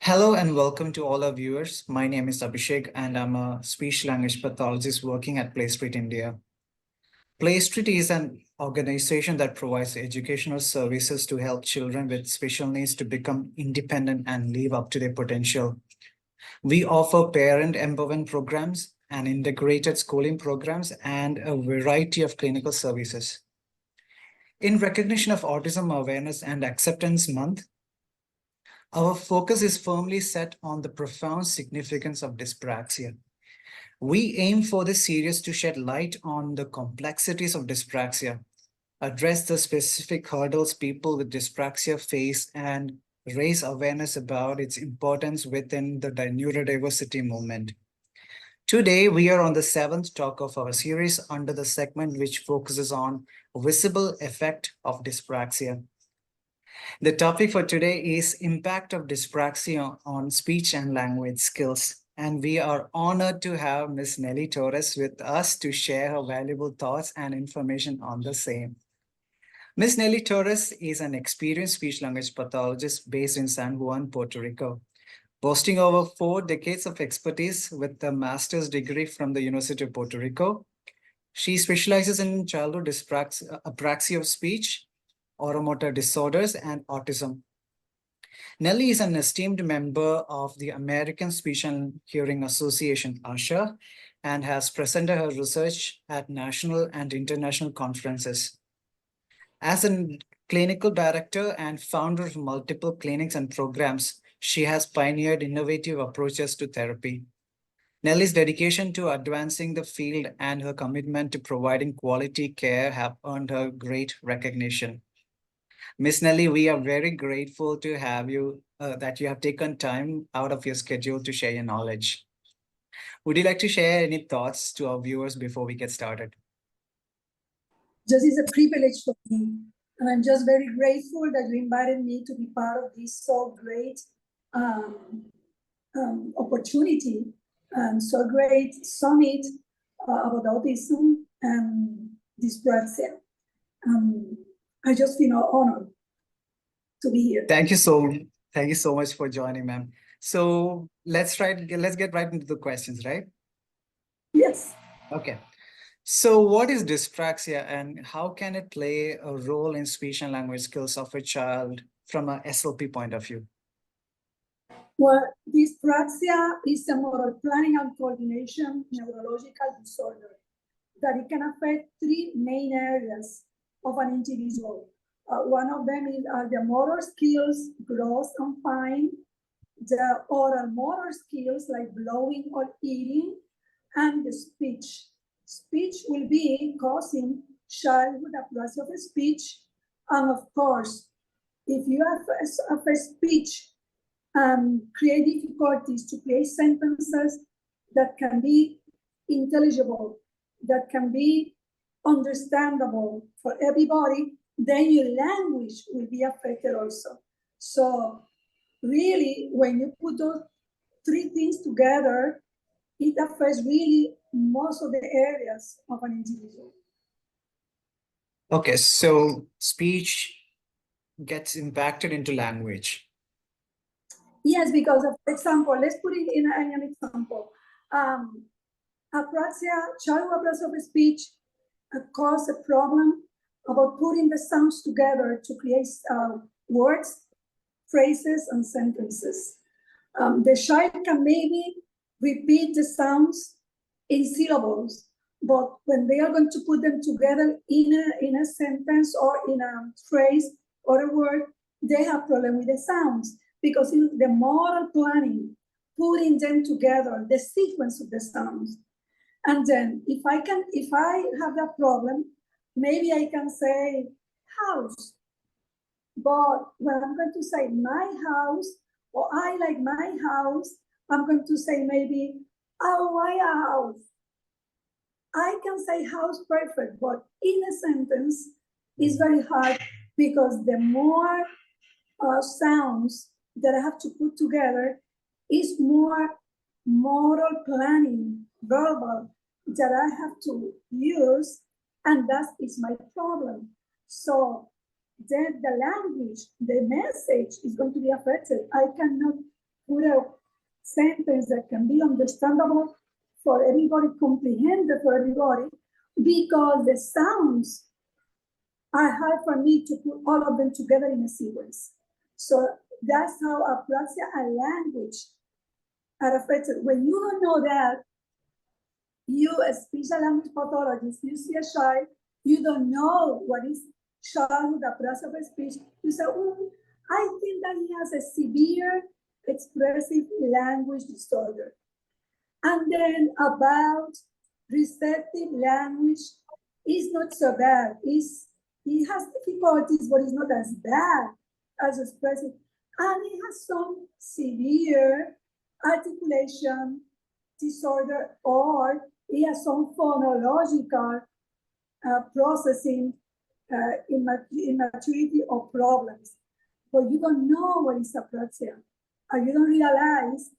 Hello and welcome to all our viewers. My name is Abhishek and I'm a speech language pathologist working at PlayStreet India. PlayStreet is an organization that provides educational services to help children with special needs to become independent and live up to their potential. We offer parent empowerment programs and integrated schooling programs and a variety of clinical services. In recognition of Autism Awareness and Acceptance Month, our focus is firmly set on the profound significance of dyspraxia. We aim for this series to shed light on the complexities of dyspraxia, address the specific hurdles people with dyspraxia face, and raise awareness about its importance within the neurodiversity movement. Today, we are on the seventh talk of our series under the segment which focuses on visible effect of dyspraxia. The topic for today is impact of dyspraxia on speech and language skills. And we are honored to have Ms. Nellie Torres with us to share her valuable thoughts and information on the same. Ms. Nellie Torres is an experienced speech language pathologist based in San Juan, Puerto Rico, boasting over 4 decades of expertise with a master's degree from the University of Puerto Rico. She specializes in childhood apraxia of speech, motor disorders, and autism. Nellie is an esteemed member of the American Speech and Hearing Association, ASHA, and has presented her research at national and international conferences. As a clinical director and founder of multiple clinics and programs, she has pioneered innovative approaches to therapy. Nellie's dedication to advancing the field and her commitment to providing quality care have earned her great recognition. Ms. Nellie, we are very grateful to have you, that you have taken time out of your schedule to share your knowledge. Would you like to share any thoughts to our viewers before we get started? Just is a privilege for me. And I'm just very grateful that you invited me to be part of this so great opportunity and so great summit about autism and dyspraxia. I just feel honored to be here. Thank you so much for joining, ma'am. So let's get right into the questions, right? Yes. Okay. So what is dyspraxia and how can it play a role in speech and language skills of a child from a SLP point of view? Well, dyspraxia is a motor planning and coordination neurological disorder that it can affect 3 main areas of an individual. One of them are the motor skills, gross and fine, the oral motor skills like blowing or eating, and the speech. Speech will be causing childhood apraxia of speech. And of course, if you have a speech create difficulties to create sentences that can be intelligible, that can be understandable for everybody, then your language will be affected also. So really, when you put those 3 things together, it affects really most of the areas of an individual. Okay, so speech gets impacted into language. Yes, because of, for example, let's put it in an example. Childhood apraxia of speech cause a problem about putting the sounds together to create words, phrases, and sentences. The child can maybe repeat the sounds in syllables, but when they are going to put them together in a sentence or in a phrase or a word, they have problem with the sounds because in the motor planning, putting them together, the sequence of the sounds. And then if I have that problem, maybe I can say house. But when I'm going to say my house, or I like my house, I'm going to say maybe, oh, my house. I can say house perfect, but in a sentence, it's very hard because the more sounds that I have to put together is more moral planning, verbal, that I have to use, and that is my problem. So then the language, the message is going to be affected. I cannot put a sentence that can be understandable for everybody, comprehended for everybody, because the sounds are hard for me to put all of them together in a sequence. So that's how apraxia and language are affected. When you don't know that, you, a speech and language pathologist, you see a child, you don't know what is childhood apraxia of speech. You say, oh, I think that he has a severe expressive language disorder. And then about receptive language is not so bad. He has difficulties, but it's not as bad as expressive. And he has some severe articulation disorder, or he has some phonological processing immaturity or problems. But you don't know what is apraxia, and you don't realize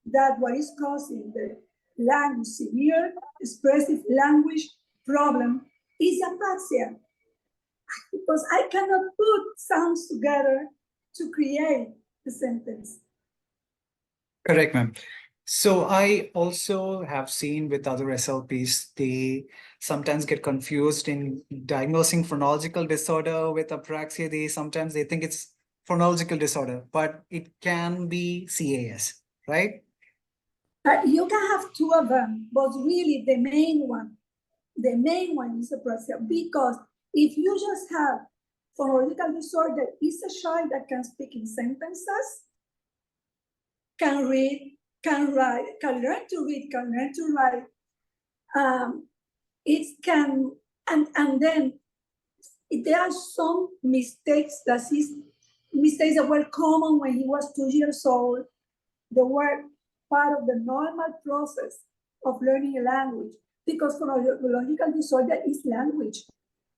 that what is causing the language, severe expressive language problem is apraxia. Because I cannot put sounds together to create a sentence. Correct, ma'am. So I also have seen with other SLPs, they sometimes get confused in diagnosing phonological disorder with apraxia. Sometimes they think it's phonological disorder, but it can be CAS, right? You can have two of them, but really the main one is apraxia, because if you just have phonological disorder, it's a child that can speak in sentences, can read, can write, can learn to read, can learn to write. It can, and then there are some mistakes that were common when he was 2 years old. They were part of the normal process of learning a language, because phonological disorder is language.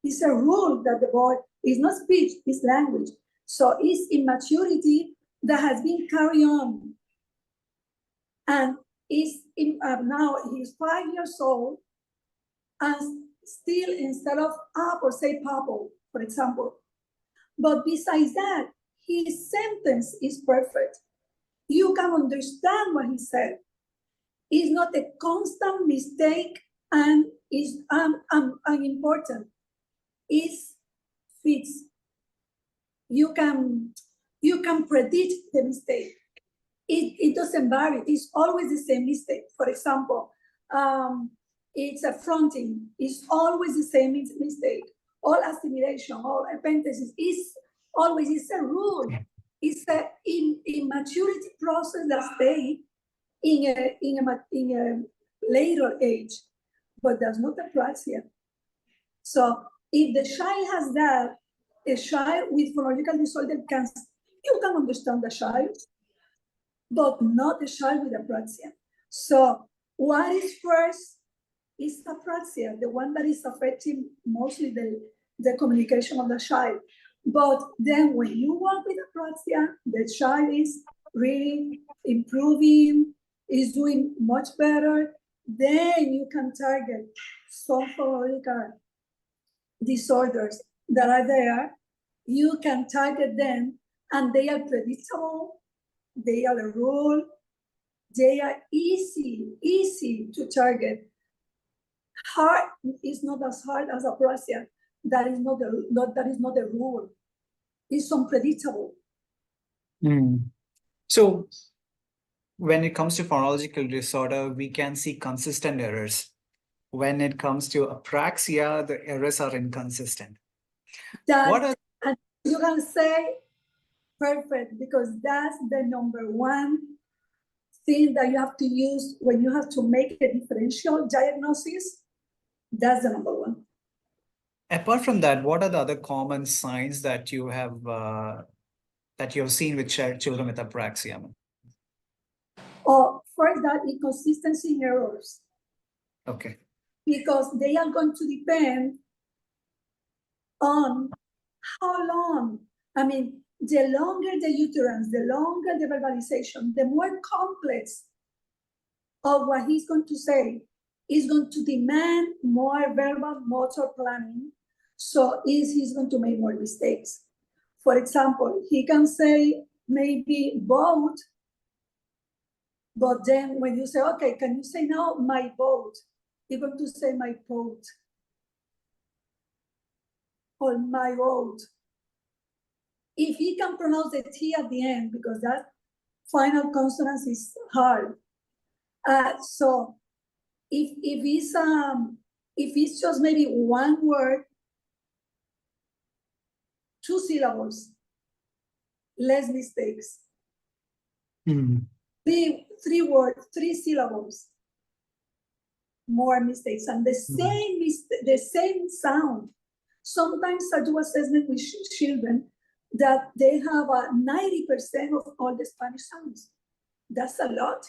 It's a rule that the boy is not speech, it's language. So it's immaturity that has been carried on. And now he's 5 years old, and still instead of apple, say purple, for example. But besides that, his sentence is perfect. You can understand what he said. It's not a constant mistake, and is unimportant. It fits. You can predict the mistake. It doesn't vary. It's always the same mistake. For example, it's a fronting. It's always the same mistake. All assimilation, all appendices is always, it's a rule. It's a immaturity process that stays in a later age, but that's not apraxia. So if the child has that, a child with phonological disorder you can understand the child, but not the child with apraxia. So what is first is apraxia, the one that is affecting mostly the communication of the child. But then when you work with apraxia, the child is really improving, is doing much better, then you can target some phonological disorders that are there. You can target them, and they are predictable, they are a rule, they are easy to target. Hard is not as hard as apraxia. That is not the rule. It's unpredictable. So when it comes to phonological disorder, we can see consistent errors. When it comes to apraxia, the errors are inconsistent. And you can say perfect, because that's the number one thing that you have to use when you have to make a differential diagnosis. That's the number one. Apart from that, what are the other common signs that you have seen with children with apraxia? First, that inconsistency in errors. Okay. Because they are going to depend on how long. I mean, the longer the utterance, the longer the verbalization, the more complex of what he's going to say is going to demand more verbal motor planning. So he's going to make more mistakes. For example, he can say maybe boat But then when you say, okay, can you say now my boat? You're going to say my boat or my boat. If he can pronounce the T at the end, because that final consonant is hard. So if it's just maybe one word, 2 syllables, less mistakes. Three words, 3 syllables, more mistakes, and the same sound. Sometimes I do assessment with children that they have 90% of all the Spanish sounds. That's a lot,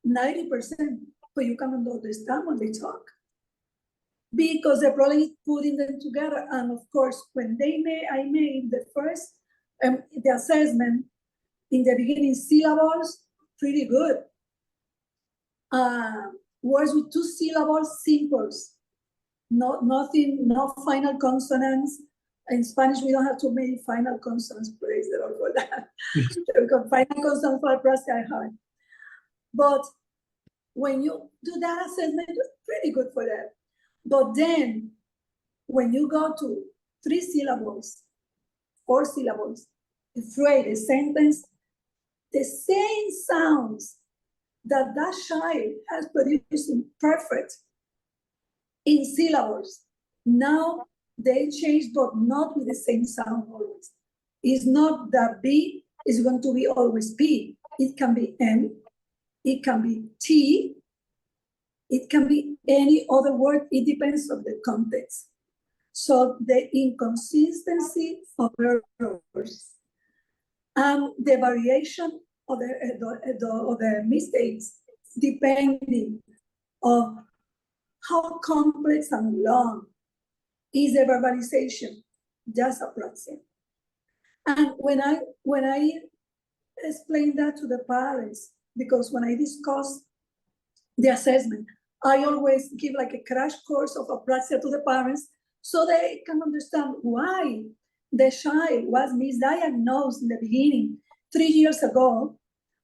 90%, but you cannot understand when they talk. Because the problem is putting them together. And of course, when I made the first, the assessment in the beginning, syllables, pretty good. Words with 2 syllables, simples. Nothing, no final consonants. In Spanish, we don't have too many final consonants, praise the Lord for that. Because final consonants for apraxia are hard. But when you do that assessment, it's pretty good for that. But then, when you go to 3 syllables, 4 syllables, a phrase, a sentence, the same sounds that child has produced in perfect in syllables, now they change, but not with the same sound always. It's not that B is going to be always P. It can be M, it can be T, it can be any other word. It depends on the context. So the inconsistency of errors and the variation of the mistakes depending on how complex and long is the verbalization, just apraxia. And when I explain that to the parents, because when I discuss the assessment, I always give like a crash course of apraxia to the parents so they can understand why the child was misdiagnosed in the beginning 3 years ago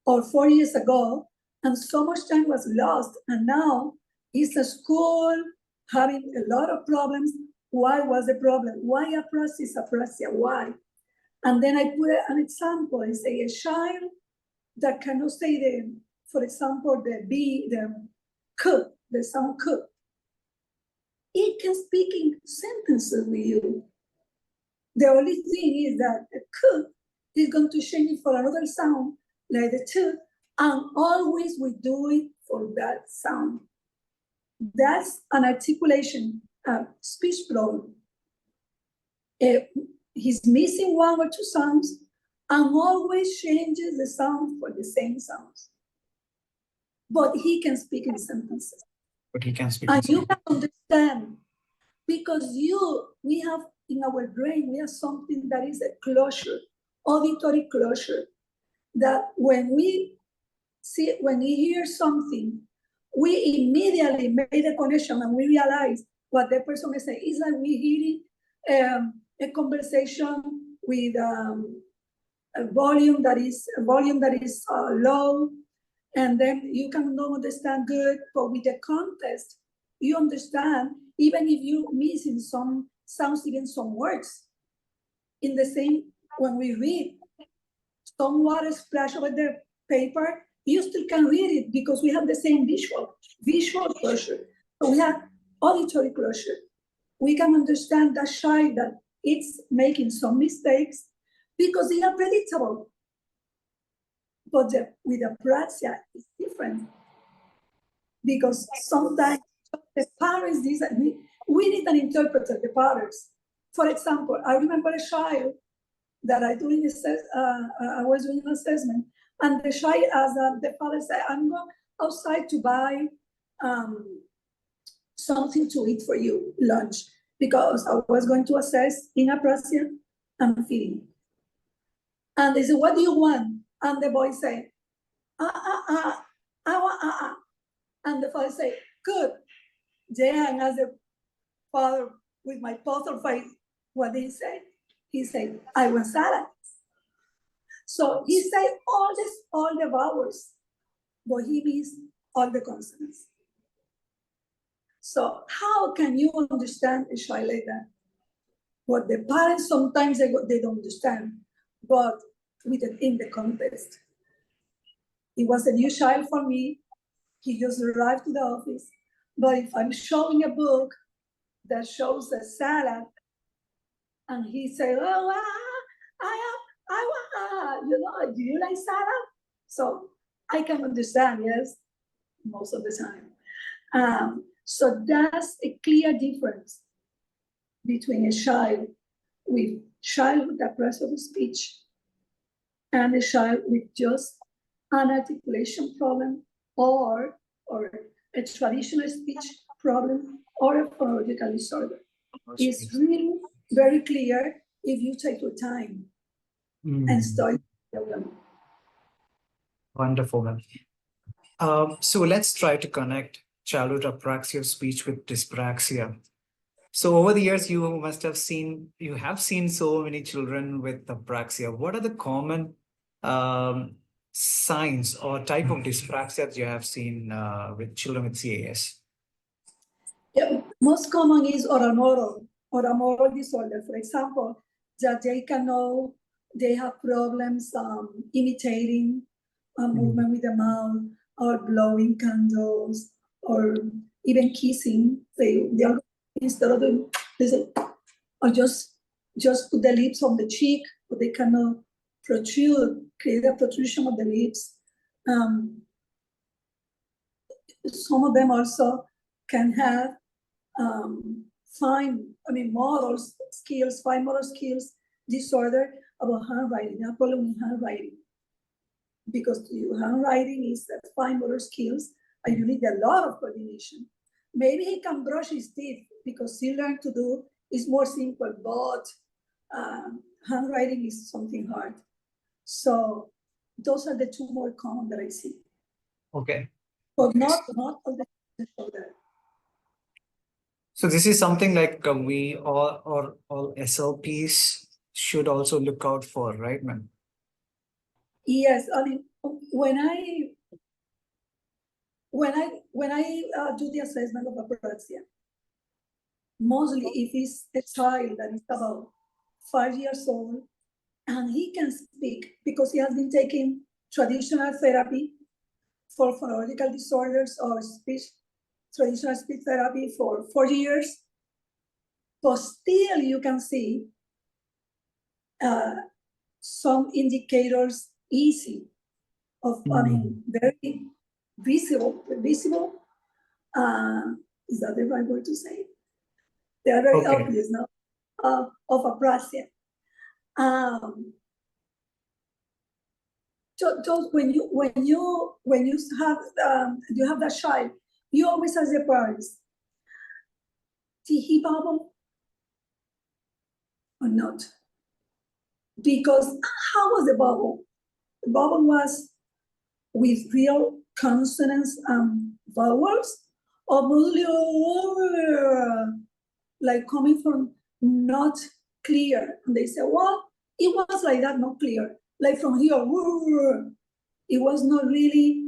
or 4 years ago, and so much time was lost, and now he's at school having a lot of problems. Why was the problem? Why apraxia? Why? And then I put an example. I say a child that cannot say for example, the B, the K, the sound K. It can speak in sentences with you. The only thing is that the K is going to change it for another sound, like the T, and always we do it for that sound. That's an articulation speech problem. He's missing 1 or 2 sounds and always changes the sound for the same sounds. But he can speak in sentences. But he can speak. And you can understand, because we have in our brain, we have something that is a closure, auditory closure, that when we hear something, we immediately make a connection and we realize what the person is saying. It's like we hearing a conversation with a volume that is low, and then you cannot understand good, but with the context, you understand, even if you missing some sounds, even some words. In the same, when we read, some water splash over the paper, you still can read it because we have the same visual closure. So we have auditory closure. We can understand that child that it's making some mistakes because they are predictable. But with apraxia, it's different. Because sometimes the parents, we need an interpreter, the parents. For example, I remember a child that I was doing an assessment, and the child, as the father said, I'm going outside to buy something to eat for you, lunch, because I was going to assess in apraxia and feeding. And they said, what do you want? And the boy said, I want. And the father said, good. Yeah, and as the father, with my puzzle face, what did he say? He said, I want salad. So he said all the vowels. but he means all the consonants. So how can you understand a child like that? What the parents sometimes they don't understand, but in the context. It was a new child for me. He just arrived to the office. But if I'm showing a book that shows a salad, and he said, "Oh, do you like salad?" So I can understand, yes, most of the time. So that's a clear difference between a child with childhood apraxia of speech and a child with just an articulation problem or a traditional speech problem or a phonological disorder. It's really very clear if you take your time and study them. Wonderful, ma'am. So let's try to connect childhood apraxia of speech with dyspraxia. So over the years, you have seen so many children with apraxia. What are the common signs or type of dyspraxia that you have seen with children with CAS? Yeah, most common is oral disorder. For example, that they have problems imitating movement with the mouth or blowing candles or even kissing. They are, instead of doing this, or just put the lips on the cheek, but they cannot create a protrusion of the lips. Some of them also can have fine motor skills disorder about handwriting, a problem with handwriting. Because your handwriting is fine motor skills, and you need a lot of coordination. Maybe he can brush his teeth because he learned to do is more simple, but handwriting is something hard. So those are the two more common that I see. Okay. But not all the disorder. So this is something like we all SLPs should also look out for, right, ma'am? Yes, I mean, when I do the assessment of apraxia, mostly if it's a child that is about 5 years old and he can speak because he has been taking traditional therapy for phonological disorders or traditional speech therapy for 4 years, but still you can see some indicators easy of, very visible. Is that the right word to say? They are very obvious now of apraxia. So when you have that child, you always ask the parents, did he babble or not? Because how was the bubble? The bubble was with real consonants and vowels, or mostly like coming from not clear. And they say, well, it was like that, not clear. Like from here, it was not really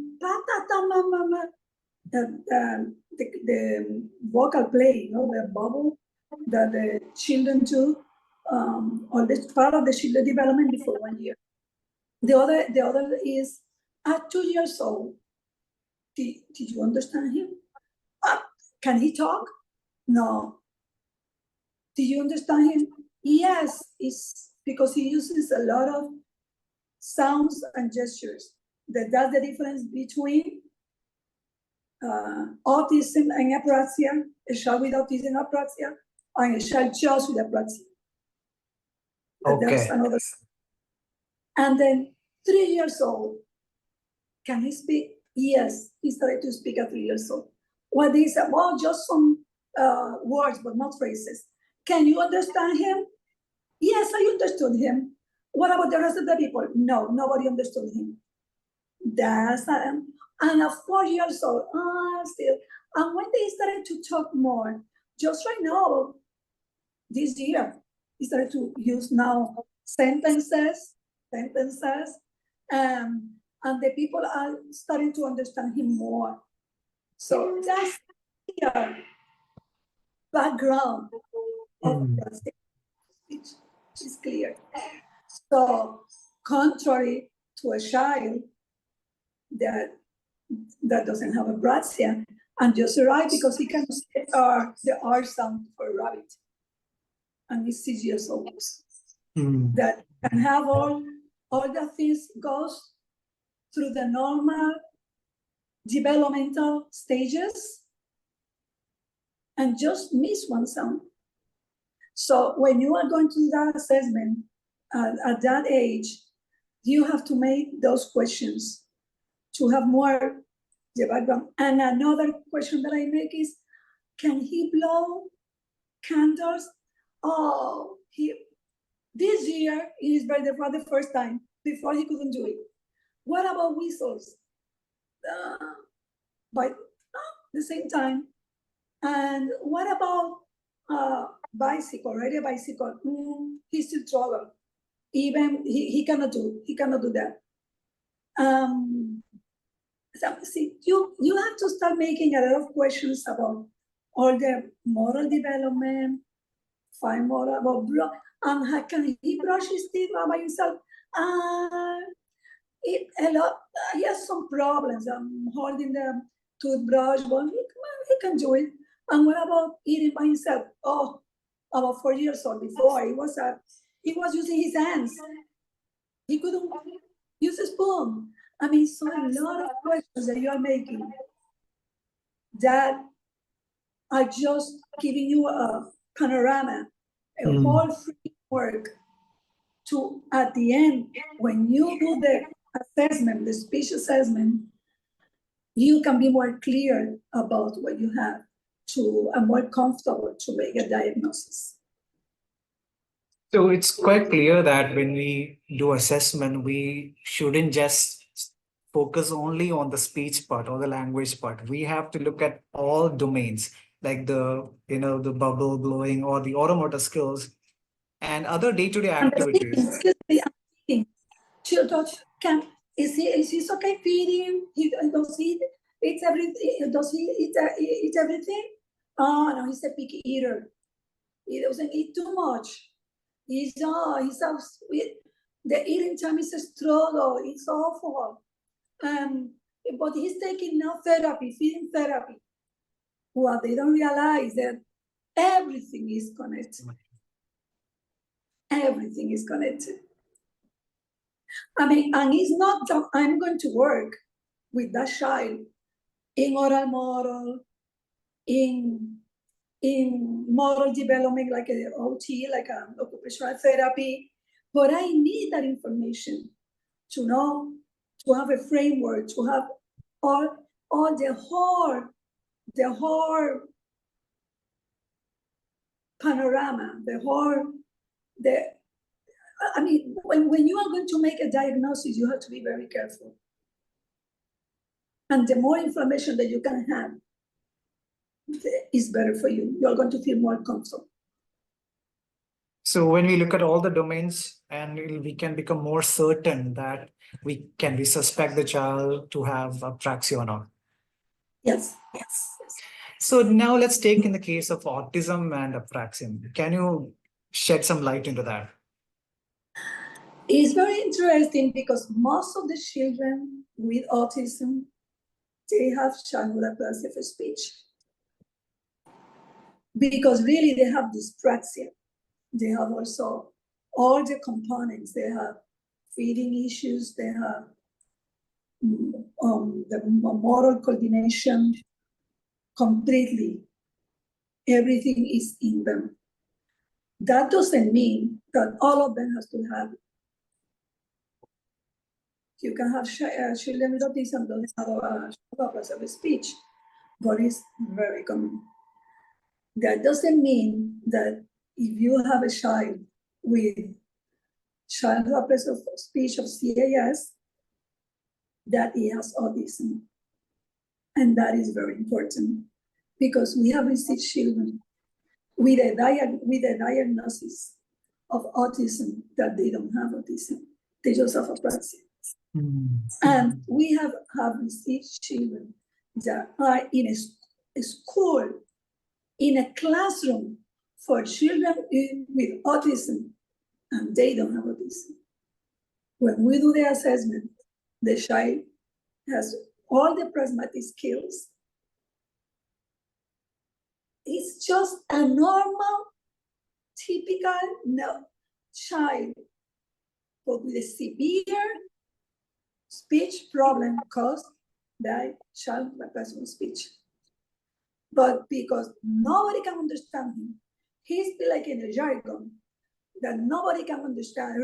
the vocal play, the bubble that the children do, or this part of the children development before 1 year. The other is at 2 years old. Did you understand him? Can he talk? No. Do you understand him? Yes, it's because he uses a lot of sounds and gestures. That's the difference between autism and apraxia, a child with autism and apraxia, and a child just with apraxia. Okay. That's another. And then 3 years old, can he speak? Yes, he started to speak at 3 years old. What he said, well, just some words, but not phrases. Can you understand him? Yes, I understood him. What about the rest of the people? No, nobody understood him. That's and at 4 years old, still. And when they started to talk more, just right now, this year, he started to use now sentences, and the people are starting to understand him more. So that's the background of the speech is clear. So contrary to a child that doesn't have apraxia, and just right because he can say the R sound for rabbit, and he's 6 years old. That can have all the things goes through the normal developmental stages and just miss one sound. So when you are going to that assessment at that age, you have to make those questions to have more the background. And another question that I make is, can he blow candles? Oh, this year is birthday for the first time. Before he couldn't do it. What about whistles? By the same time. And what about bicycle, ride a bicycle? He's still trouble. Even he cannot do that. So see, you have to start making a lot of questions about all the moral development, fine moral, about how can he brush his teeth by himself? He has some problems. Holding the toothbrush, but he can do it. And what about eating by himself? Oh, about 4 years old before, he was using his hands. He couldn't use a spoon. I mean, so a lot of questions that you are making that are just giving you a panorama, a whole framework to, at the end, when you do the assessment, the speech assessment, you can be more clear about what you have and more comfortable to make a diagnosis. So it's quite clear that when we do assessment, we shouldn't just focus only on the speech part or the language part. We have to look at all domains, like the bubble blowing or the automotor skills and other day-to-day activities. Excuse me, children is he okay feeding? Does he eat everything? Does he eat everything? Oh no, he's a picky eater. He doesn't eat too much. He's so sweet. The eating time is a struggle. It's awful. But he's taking now therapy, feeding therapy. Well, they don't realize that everything is connected. Everything is connected. I mean, and it's not that I'm going to work with that child in oral model, in moral development, like an OT, like an occupational therapy, but I need that information to know, to have a framework, to have all the whole panorama, I mean, when you are going to make a diagnosis, you have to be very careful. And the more information that you can have is better for you. You're going to feel more comfortable. So when we look at all the domains, and we can become more certain that we suspect the child to have apraxia or not. Yes. So now let's take in the case of autism and apraxia. Can you shed some light into that? It's very interesting because most of the children with autism, they have childhood apraxia of speech. Because really they have dyspraxia. They have also all the components. They have feeding issues, they have the motor coordination completely. Everything is in them. That doesn't mean that all of them has to have it. You can have children with autism that have apraxia of speech, but it's very common. That doesn't mean that if you have a child with childhood apraxia of speech of CAS, that he has autism. And that is very important because we have received children with a diagnosis of autism that they don't have autism. They just have apraxia. And we have received children that are in a school, in a classroom for children with autism, and they don't have autism. When we do the assessment, the child has all the pragmatic skills. It's just a normal, typical child, but with a severe speech problem caused by childhood apraxia of speech. But because nobody can understand him, he's like in a jargon that nobody can understand.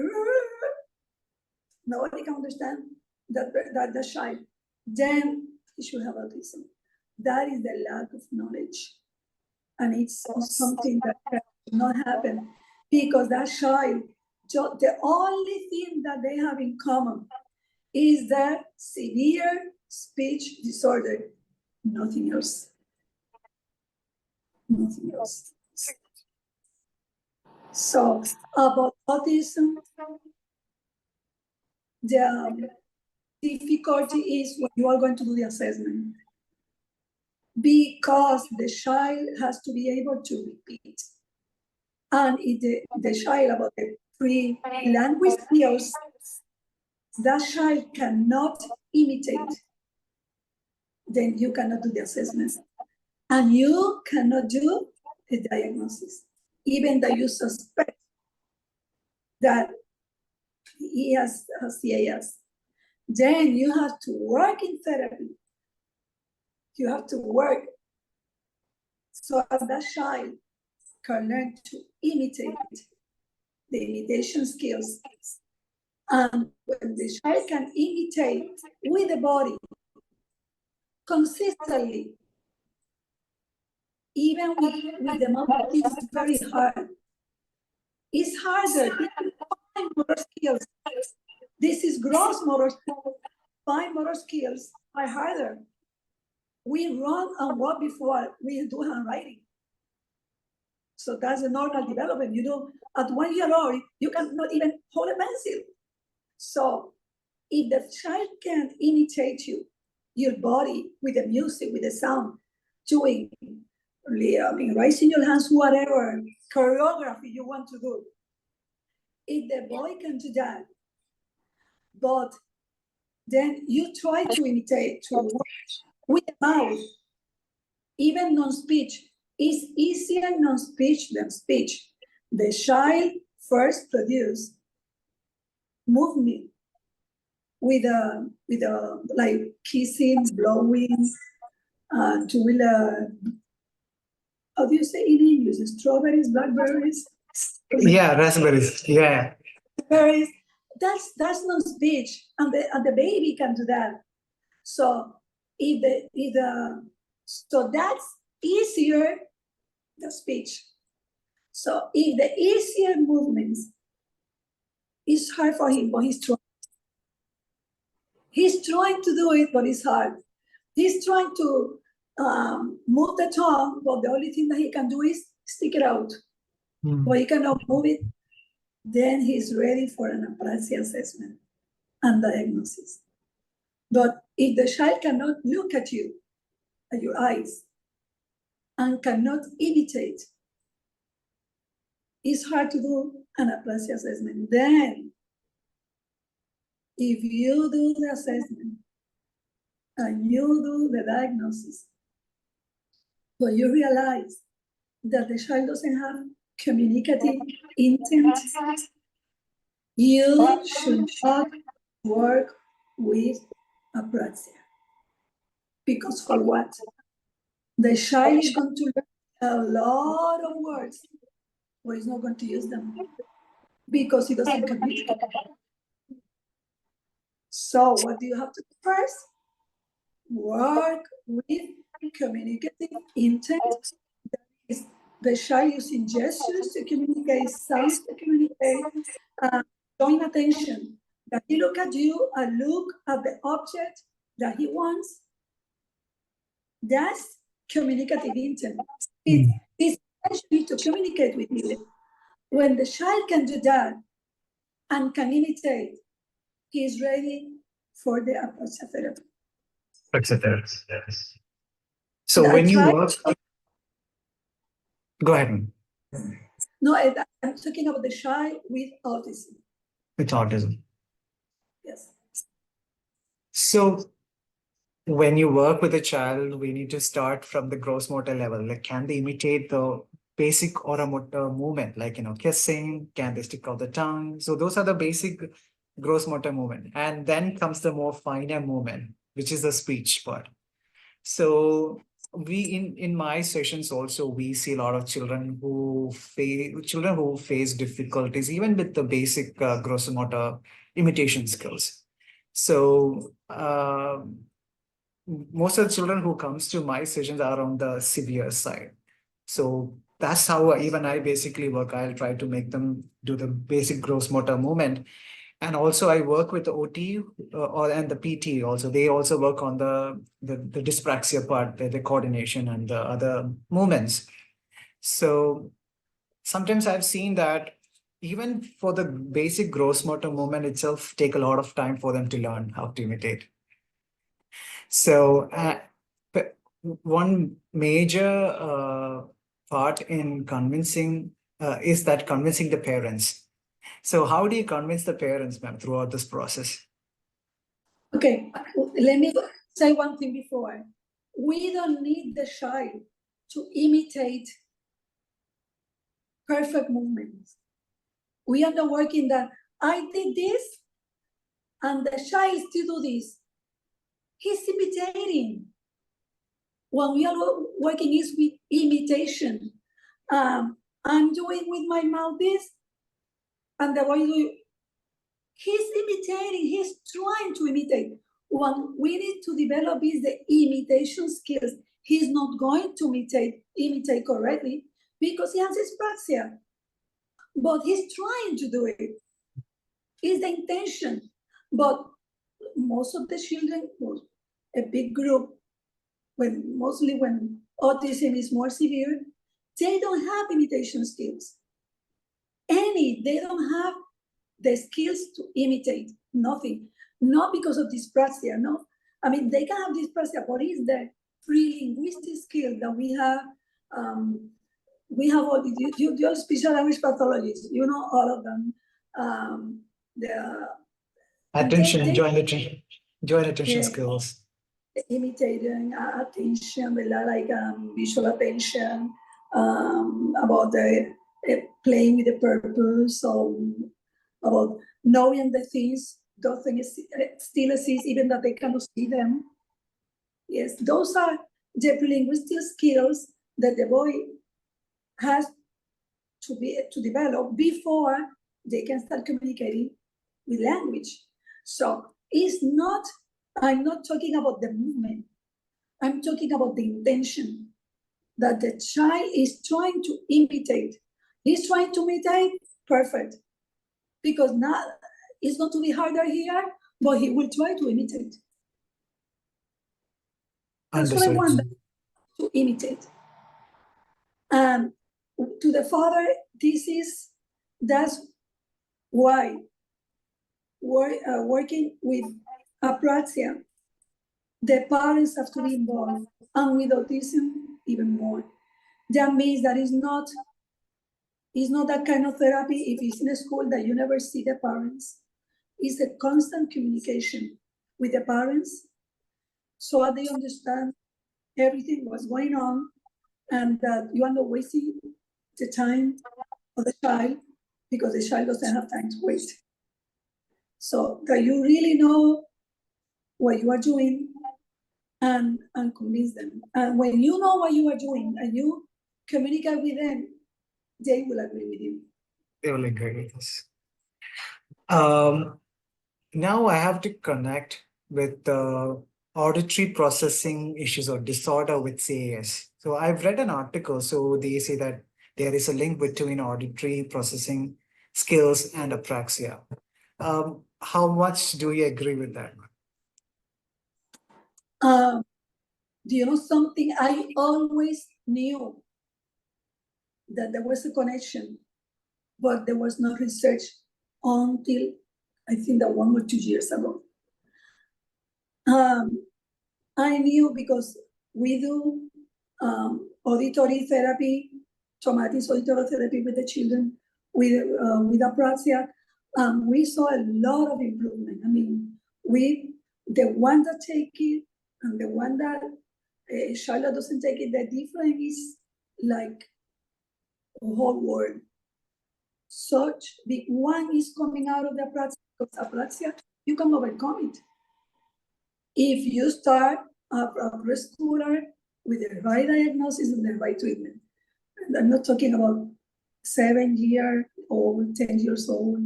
Nobody can understand that the child, then he should have autism. That is the lack of knowledge. And it's something that cannot happen because that child, the only thing that they have in common is that severe speech disorder, nothing else. Nothing else. So about autism, the difficulty is when you are going to do the assessment, because the child has to be able to repeat. And if the child about the pre-language skills, that child cannot imitate, then you cannot do the assessment. And you cannot do the diagnosis, even though you suspect that he has CAS. Then you have to work in therapy. You have to work so as that child can learn to imitate the imitation skills. And when the child can imitate with the body consistently, even with the mouth, it's very hard. It's harder. Fine motor skills. This is gross motor skills. Fine motor skills are harder. We run and walk before we do handwriting. So that's a normal development. You know, at 1 year old, you cannot even hold a pencil. So if the child can imitate you, your body with the music, with the sound, doing, raising your hands, whatever choreography you want to do, if the boy can do that, but then you try to imitate with the mouth, even non-speech, is easier non-speech than speech. The child first produce movement with a like kissing, blowing, to how do you say in English? Strawberries, blackberries? Yeah, raspberries. Yeah. Berries. That's non-speech, and the baby can do that. So so that's easier the speech. So if the easier movements is hard for him, but he's trying. He's trying to do it, but it's hard. He's trying to move the tongue, but the only thing that he can do is stick it out. But he cannot move it. Then he's ready for an apraxia assessment and diagnosis. But if the child cannot look at you, at your eyes, and cannot imitate, it's hard to do an apraxia assessment. Then, if you do the assessment and you do the diagnosis, but you realize that the child doesn't have communicative intent, you should not work with apraxia. Because for what? The child is going to learn a lot of words, but he's not going to use them because he doesn't communicate. So what do you have to do first? Work with communicative intent. That is the child using gestures to communicate, sounds to communicate, showing attention. That he look at you and look at the object that he wants. That's communicative intent. It's actually to communicate with you. When the child can do that and can imitate, he is ready for the apraxia therapy. Yes. So I when you tried- work, go ahead. No, I'm talking about the child with autism. With autism. Yes. So when you work with a child, we need to start from the gross motor level. Like, can they imitate the basic oromotor movement, like, kissing? Can they stick out the tongue? So those are the basic gross motor movement. And then comes the more finer movement, which is the speech part. So we in my sessions also, we see a lot of children who face difficulties even with the basic gross motor imitation skills. So most of the children who comes to my sessions are on the severe side. So that's how even I basically work. I'll try to make them do the basic gross motor movement. And also I work with the OT and the PT also. They also work on the dyspraxia part, the coordination and the other movements. So sometimes I've seen that even for the basic gross motor movement itself take a lot of time for them to learn how to imitate. So but one major part in convincing is that convincing the parents. So how do you convince the parents, ma'am, throughout this process? Okay, let me say one thing before. We don't need the child to imitate perfect movements. We are not working that I did this and the child still do this. He's imitating. What we are working is with imitation. I'm doing with my mouth this, and the boy doing. He's imitating. He's trying to imitate. What we need to develop is the imitation skills. He's not going to imitate correctly because he has dyspraxia, but he's trying to do it. Is the intention. But most of the children, a big group, mostly when autism is more severe, they don't have imitation skills. They don't have the skills to imitate, nothing. Not because of dyspraxia, no. I mean, they can have dyspraxia, but it's the pre-linguistic skill that we have. We have all the special language pathologies, all of them. The Attention, joint attention skills. Imitating attention, like visual attention, about the playing with the purpose, about knowing the things, those things still exist, even that they cannot see them. Yes, those are the linguistic skills that the boy has to develop before they can start communicating with language. So I'm not talking about the movement. I'm talking about the intention that the child is trying to imitate. He's trying to imitate perfect, because now it's going to be harder here, but he will try to imitate. That's what I want to imitate. And to the father, that's why we're working with apraxia. The parents have to be involved, and with autism, even more. That means that it's not that kind of therapy if it's in a school that you never see the parents. It's a constant communication with the parents so that they understand everything what's going on, and that you are not wasting the time of the child, because the child doesn't have time to waste. So that you really know what you are doing and convince them. And when you know what you are doing and you communicate with them, they will agree with you. They will agree with us. Now I have to connect with the auditory processing issues or disorder with CAS. So I've read an article. So they say that there is a link between auditory processing skills and apraxia. How much do you agree with that? Do you know something? I always knew that there was a connection, but there was no research until I think that 1 or 2 years ago. I knew because we do auditory therapy, traumatic auditory therapy with the children with apraxia. We saw a lot of improvement. I mean, the one that take it and the one that Charlotte doesn't take it, the difference is like a whole world. Such big one is coming out of the apraxia, you can overcome it. If you start a preschooler with the right diagnosis and the right treatment. And I'm not talking about 7 years or 10 years old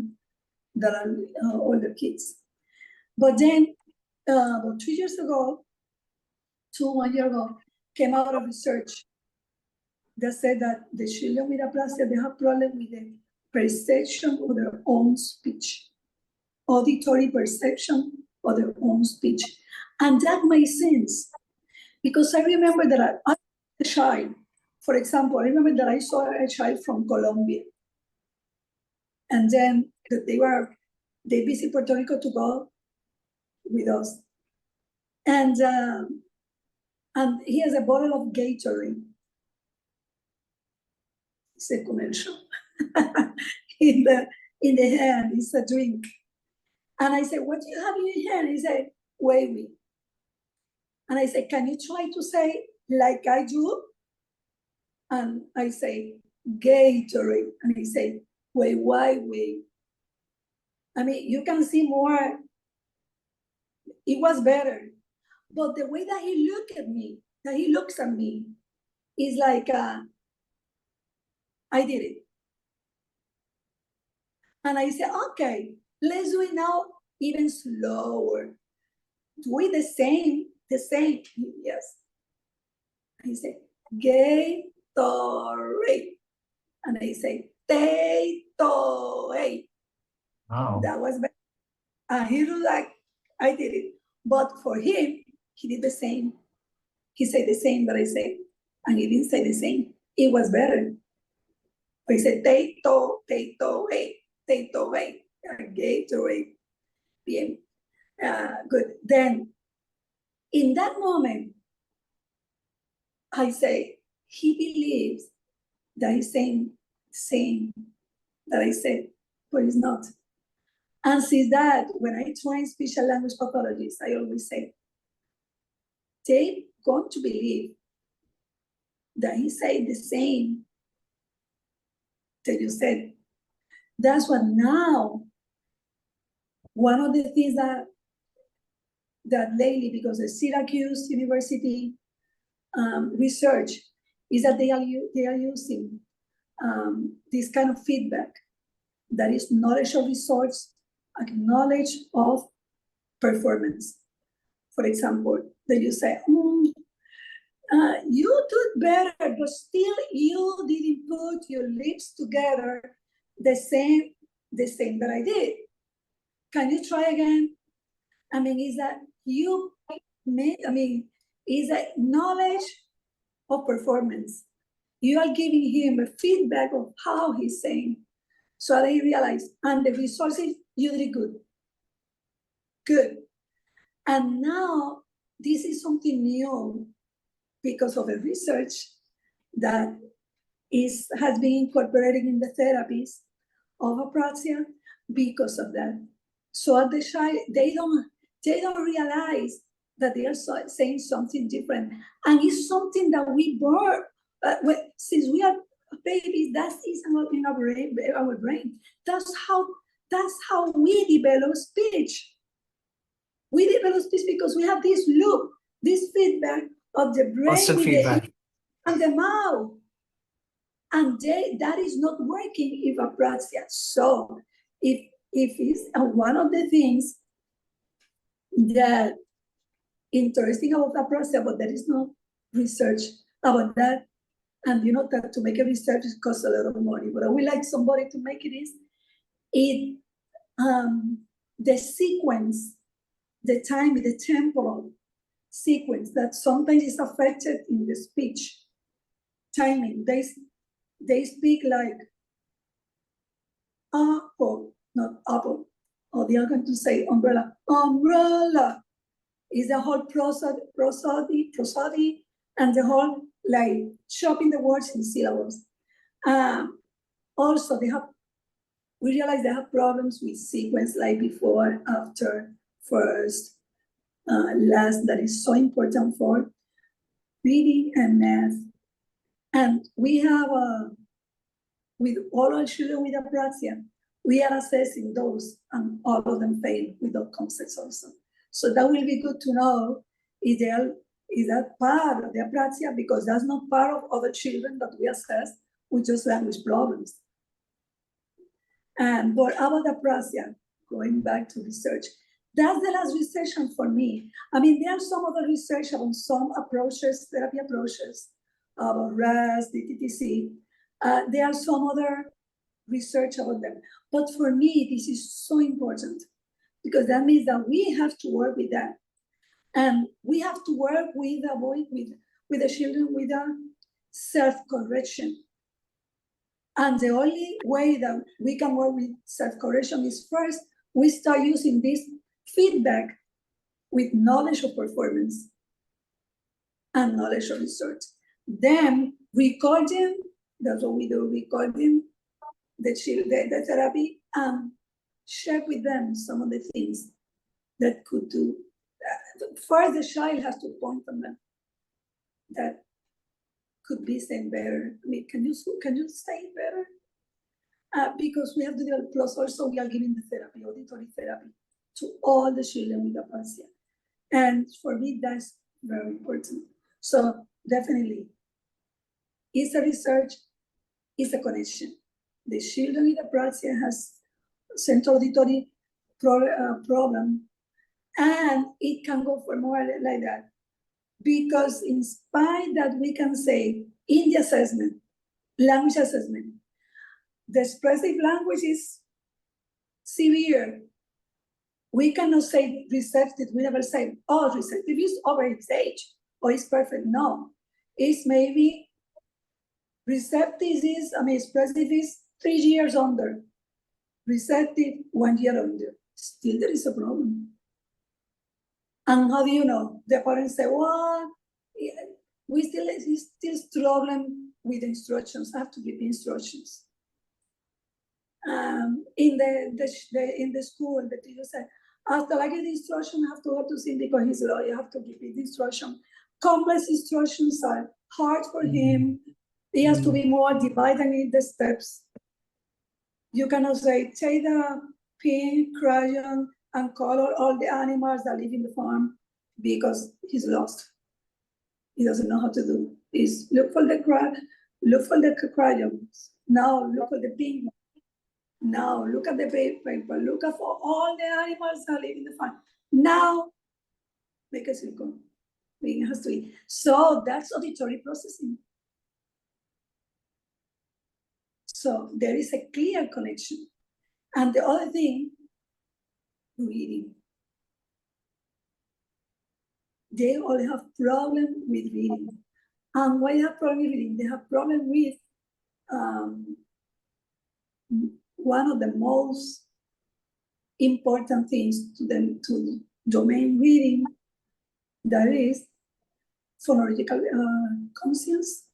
that are older kids. But then about 2 years ago, 1 year ago, came out of research that said that the children with apraxia, they have problem with the perception of their own speech, auditory perception of their own speech. And that makes sense because I remember that I was a child. For example, I remember that I saw a child from Colombia. And then they visit Puerto Rico to go with us. And he has a bottle of Gatorade. It's a commercial. in the hand, it's a drink. And I said, what do you have in your hand? He said, wavy. And I said, can you try to say like I do? And I say, Gatorade. And he said, wait, why wait? I mean, you can see more. It was better. But the way that he looks at me, is like, I did it. And I said, okay, let's do it now even slower. Do it the same. Yes. He said, Gatorade. And I say, Gatorade. Wow. That was better. And he was like, I did it. But for him, he did the same. He said the same that I said. And he didn't say the same. It was better. But he said, Gatorade. Gatorade. Bien. Good. Then, in that moment, I say, he believes that he's saying the same that I said, but he's not. And since that, when I train speech and language pathologists, I always say, they're going to believe that he said the same that you said. That's what now, one of the things that lately, because the Syracuse University research is that they are using this kind of feedback that is knowledge of results, knowledge of performance. For example, that you say, you did better, but still you didn't put your lips together the same that I did. Can you try again? I mean, is that you made, is that knowledge of performance. You are giving him a feedback of how he's saying. So they realize, and the results is you did good. Good. And now this is something new because of the research that has been incorporated in the therapies of apraxia because of that. So at the child, they don't realize that they are saying something different. And it's something that we born, since we are babies, that is in our brain. That's how we develop speech. We develop speech because we have this loop, this feedback of the brain Constant feedback. And the mouth. And that is not working if apraxia. So if it's one of the things that interesting about apraxia, but there is no research about that. And you know that to make a research it costs a lot of money. But I would like somebody to make it the sequence, the time, the temporal sequence that sometimes is affected in the speech timing. They speak like apple, not apple. Or they are going to say umbrella, umbrella. Is the whole prosody, and the whole like chopping the words in syllables. Also, we realize they have problems with sequence like before, after, first, last, that is so important for reading and math. And we have, with all our children with apraxia, we are assessing those, and all of them fail with those concepts also. So that will be good to know, is that part of the apraxia, because that's not part of other children that we assess with just language problems. And for about apraxia, going back to research, that's the last research for me. I mean, there are some other research on some approaches, therapy approaches, about RAS, DTTC. There are some other research about them. But for me, this is so important, because that means that we have to work with that. And we have to work with the children with a self-correction. And the only way that we can work with self-correction is, first, we start using this feedback with knowledge of performance and knowledge of research. Then recording, that's what we do, recording the therapy, and share with them some of the things that could do. First, the child has to point on them that could be saying better. I mean, can you say it better? Because we have to do, plus also we are giving the therapy, auditory therapy, to all the children with apraxia. And for me, that's very important. So definitely, it's a research, it's a connection. The children with apraxia has central auditory problem, and it can go for more like that. Because in spite that we can say in the assessment, language assessment, the expressive language is severe. We cannot say receptive. We never say, oh, receptive is over its age, or it's perfect. No, it's maybe receptive is, expressive is 3 years under, receptive 1 year under. Still there is a problem. And how do you know? The parents say, well, we still struggling with instructions. I have to give the instructions. In the school, the teacher said, after I get the instruction, I have to go to him because he's low. You have to give the instruction. Complex instructions are hard for him. He has to be more divided in the steps. You cannot say, take the pen, crayon, and color all the animals that live in the farm, because he's lost. He doesn't know how to do. He's look for the crayons. Now look at the penguin. Now look at the paper. Look at for all the animals that live in the farm. Now make a circle. It has to be. So that's auditory processing. So there is a clear connection. And the other thing, reading. They all have problem with reading. And why they have problem with reading? They have problem with one of the most important things to them, to domain reading, that is phonological conscience.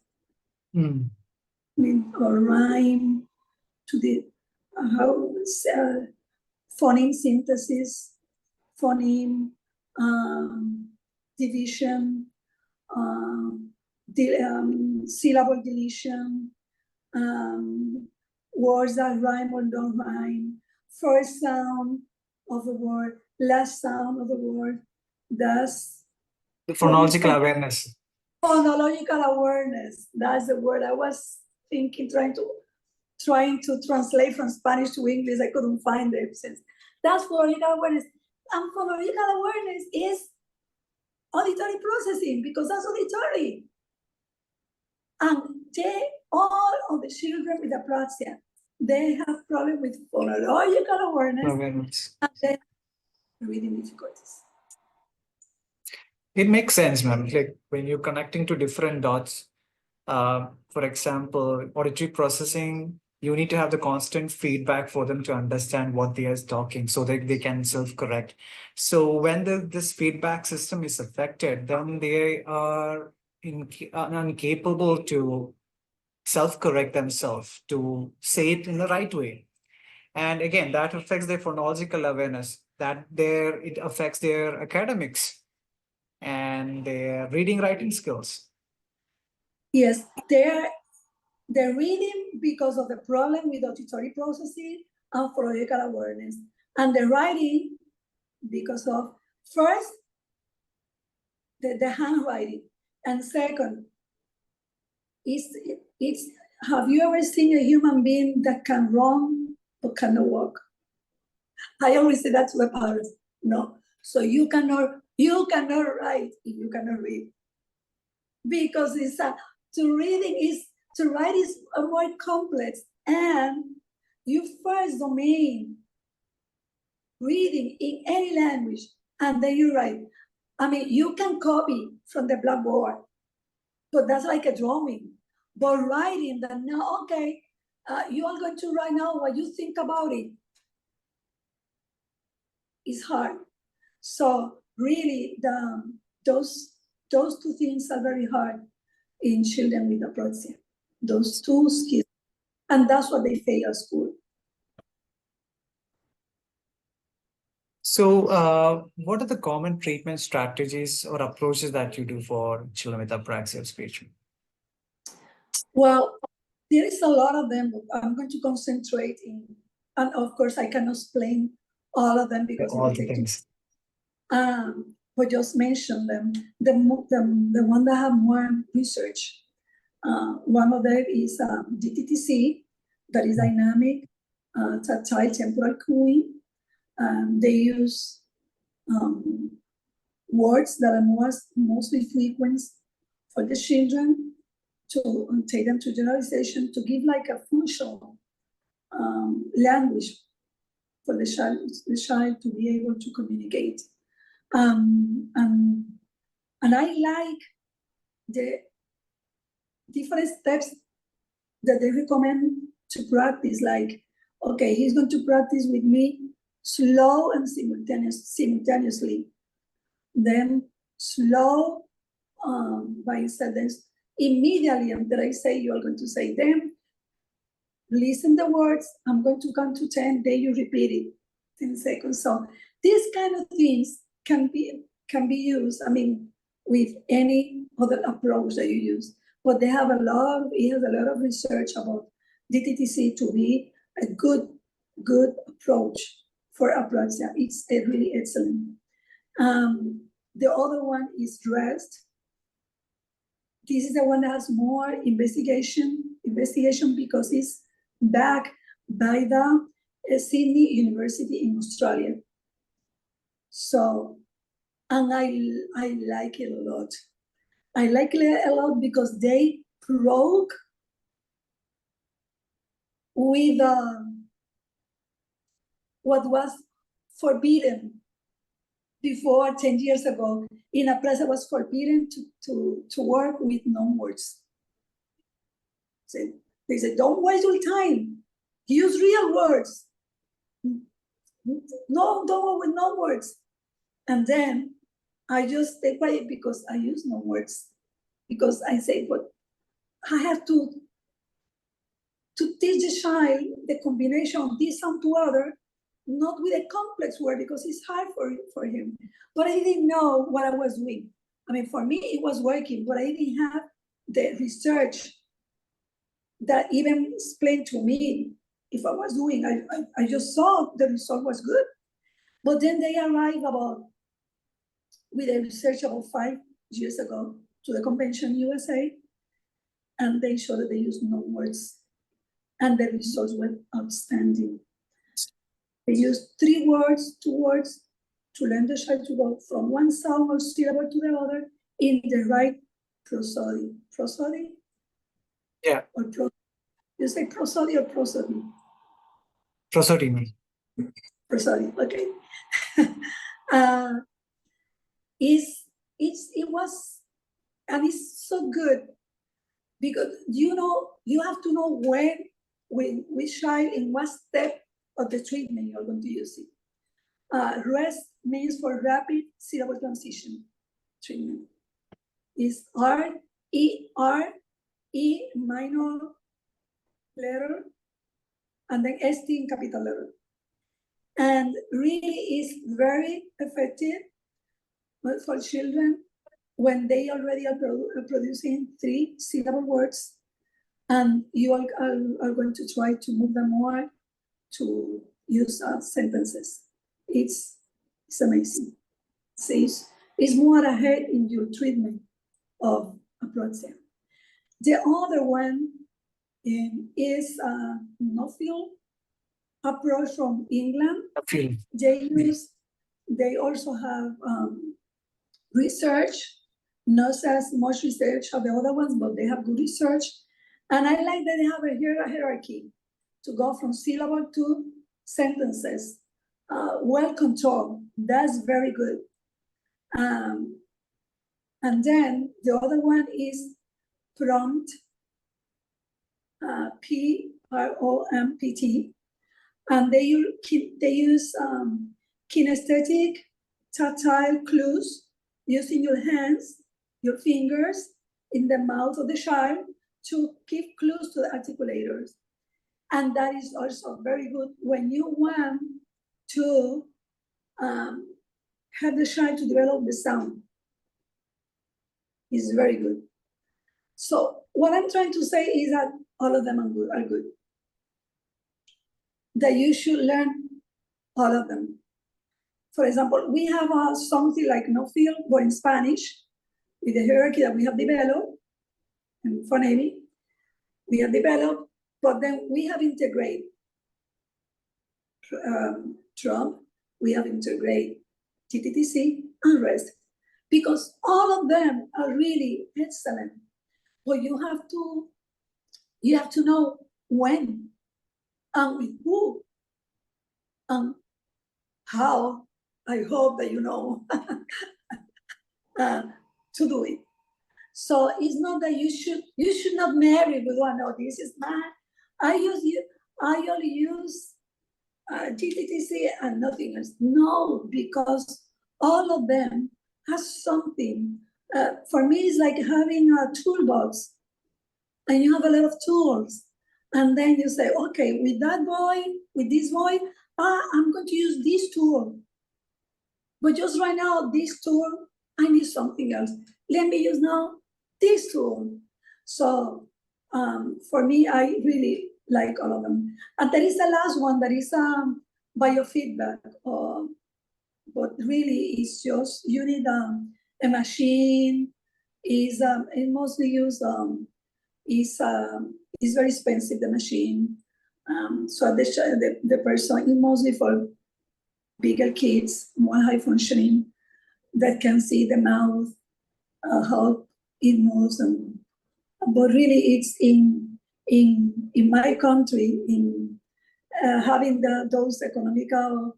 Or rhyme, to the phoneme synthesis, phoneme division, syllable deletion, words that rhyme or don't rhyme, first sound of the word, last sound of the word. That's the phonological awareness. Phonological awareness. That's the word I was thinking, trying to translate from Spanish to English. I couldn't find it since. That's phonological awareness. And phonological awareness is auditory processing, because that's auditory. And all of the children with apraxia, they have problem with phonological awareness and then reading difficulties. It makes sense, ma'am. Like when you're connecting to different dots, for example, auditory processing You need to have the constant feedback for them to understand what they are talking so that they can self-correct. So when this feedback system is affected, then they are incapable to self-correct themselves, to say it in the right way. And again, that affects their phonological awareness, it affects their academics and their reading writing skills. Yes, they're reading because of the problem with auditory processing and phonological awareness. And the writing because of, first, the handwriting. And second, it's have you ever seen a human being that can run but cannot walk? I always say that to the parents. No. So you cannot write if you cannot read. Because to write is more complex, and your first domain reading in any language, and then you write. I mean, you can copy from the blackboard, but that's like a drawing. But writing that now, okay, you are going to write now what you think about it. It's hard. So really, those two things are very hard in children with apraxia. Those two skills, and that's what they fail at school. So what are the common treatment strategies or approaches that you do for children with apraxia of speech? Well, there is a lot of them, but I'm going to concentrate in, and of course I cannot explain all of them because All the things. But just mention them. The one that have more research. One of them is DTTC, that is dynamic tactile temporal cueing. They use words that are mostly frequent for the children to take them to generalization, to give like a functional language for the child to be able to communicate. And I like the different steps that they recommend to practice, like, okay, he's going to practice with me slow and simultaneously. Then slow by sentence. Immediately after I say, you are going to say them. Listen the words. I'm going to count to 10. Then you repeat it 10 seconds. So these kind of things can be used. I mean, with any other approach that you use. But they have it has a lot of research about DTTC to be a good approach for apraxia. It's really excellent. The other one is REST. This is the one that has more investigation because it's backed by the Sydney University in Australia. So, and I like it a lot. I like it a lot because they broke with what was forbidden before 10 years ago. In apraxia was forbidden to work with non-words. So they said, don't waste your time. Use real words. No, don't work with non-words. And then I just stay quiet because I use non-words. Because I say, but I have to teach the child the combination of this and to other, not with a complex word because it's hard for him. But I didn't know what I was doing. I mean, for me, it was working, but I didn't have the research that even explained to me if I was doing. I just saw the result was good. But then they arrived with a research about 5 years ago to the convention USA, and they showed that they used no words, and the results were outstanding. They used 3 words, 2 words to learn the child to go from one sound or syllable to the other in the right prosody. Prosody? Yeah. Or you say prosody or prosody? Prosody. Prosody, okay. It was, and it's so good because you have to know which child in what step of the treatment you're going to use it. REST means for rapid syllable transition treatment. Is E minor letter, and then ST in capital letter. And really is very effective for children when they already are producing 3-syllable words, and you are going to try to move them more to use sentences. It's amazing. So it's more ahead in your treatment of apraxia. The other one is no-field approach from England. They also have research, not as much research as the other ones, but they have good research. And I like that they have a hierarchy to go from syllable to sentences, well controlled. That's very good. And then the other one is prompt, PROMPT, and they use kinesthetic, tactile clues using your hands, your fingers in the mouth of the child to give clues to the articulators. And that is also very good when you want to have the child to develop the sound. It's very good. So what I'm trying to say is that all of them are good. That you should learn all of them. For example, we have something like no-field, but in Spanish, with the hierarchy that we have developed, and phonemic, we have developed, but then we have integrated Trump, we have integrated TTTC and REST, because all of them are really excellent. But you have to know when and with who and how. I hope that you know to do it. So it's not that you should not marry with one. No, this is not. I only use GTTC and nothing else. No, because all of them has something. For me, it's like having a toolbox, and you have a lot of tools, and then you say, okay, with that boy, with this boy, I'm going to use this tool. But just right now, this tool, I need something else. Let me use now this tool. So for me, I really like all of them. And there is the last one that is biofeedback. But really, it's just, you need a machine. It mostly used, is very expensive, the machine. So the person is mostly for bigger kids, more high functioning, that can see the mouth, how it moves, but really it's in my country, in having those economical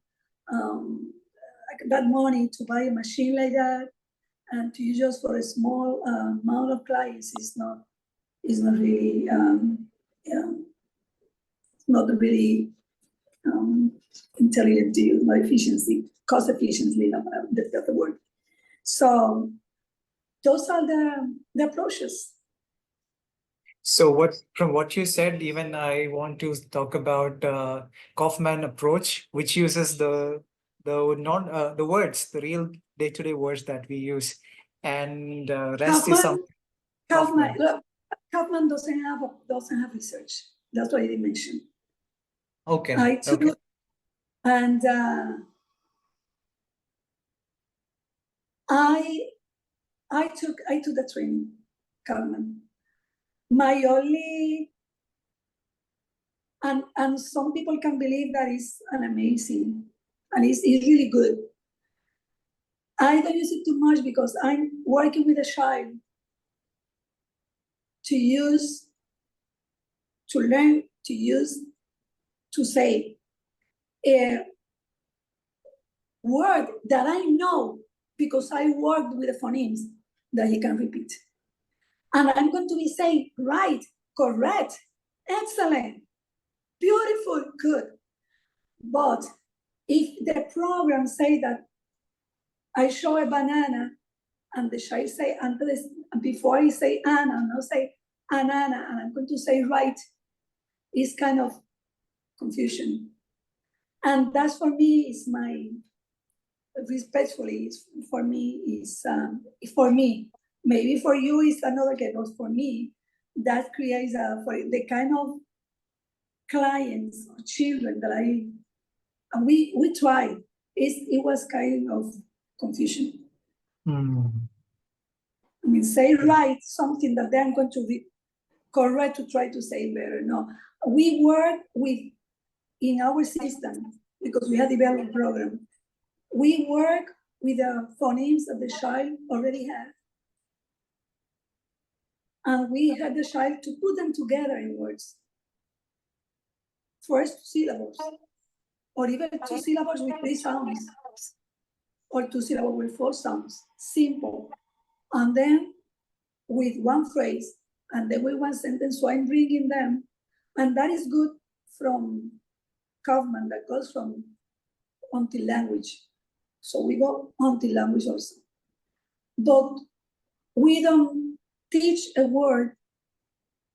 that money to buy a machine like that and to use just for a small amount of clients is not really not really intelligent deal, not efficiency, cost efficiency, that's the word. So those are the approaches. So from what you said, even I want to talk about Kaufman approach, which uses the words, the real day-to-day words that we use, and rest is something. Kaufman doesn't have research. That's why I didn't mention. Okay. And I took the training, Carmen. My only, and some people can believe that is an amazing, and it's really good. I don't use it too much because I'm working with a child to learn to use, to say a word that I know because I worked with the phonemes that he can repeat. And I'm going to be saying, right, correct, excellent. beautiful, good. But if the program say that I show a banana and the child say, before he say Anna, no say anana, and I'm going to say right, is kind of confusion. And that's for me is my, respectfully, for me, maybe for you is another case, but for me, that creates for the kind of clients or children that we tried, it was kind of confusion. Mm. I mean, say right something that then I'm going to be correct to try to say better. No, we work with, in our system, because we have developed a program, we work with the phonemes that the child already has. And we had the child to put them together in words. First syllables, or even 2 syllables with 3 sounds, or 2 syllables with 4 sounds, simple. And then with 1 phrase, and then with 1 sentence, so I'm bringing them. And that is good from Kaufman, that goes from until language. So we go until language also. But we don't teach a word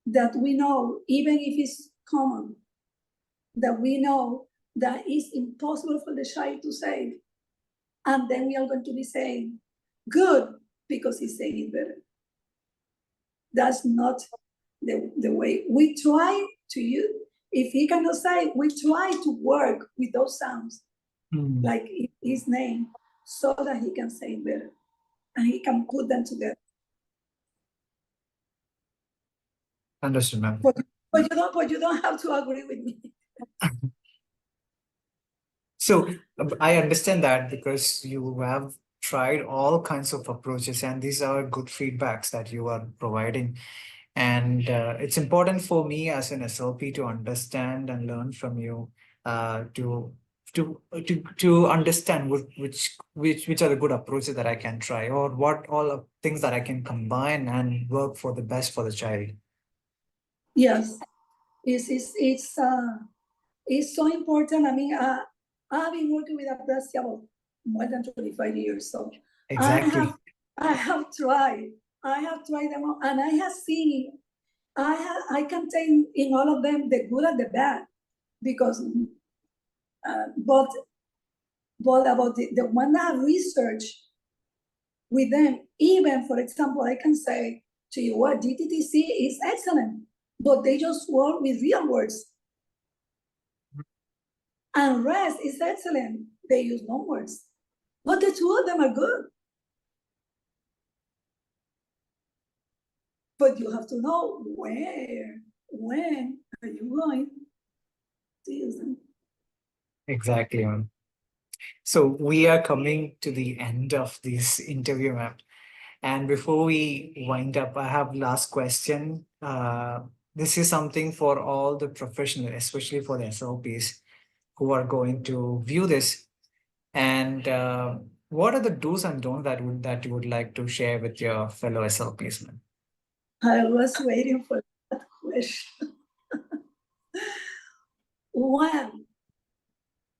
that we know, even if it's common, that we know that is impossible for the child to say. And then we are going to be saying, good, because he's saying it better. That's not the way. We try to use, if he cannot say, we try to work with those sounds, like his name, so that he can say it better. And he can put them together. Understood, ma'am. But you don't have to agree with me. So I understand that because you have tried all kinds of approaches, and these are good feedbacks that you are providing. And it's important for me as an SLP to understand and learn from you, to understand which are the good approaches that I can try, or what all of things that I can combine and work for the best for the child. Yes, it's so important. I mean, I've been working with apraxia for more than 25 years, so Exactly. I have tried them all, and I have seen, I can tell in all of them the good and the bad, because but about the one that I researched with them, even, for example, I can say to you, what DTTC is excellent, but they just work with real words. And REST is excellent. They use no words. But the 2 of them are good. But you have to know when are you going to use them. Exactly, ma'am. So we are coming to the end of this interview, ma'am. And before we wind up, I have last question. This is something for all the professionals, especially for the SLPs who are going to view this. And what are the do's and don'ts that you would like to share with your fellow SLPs, ma'am? I was waiting for that question. One,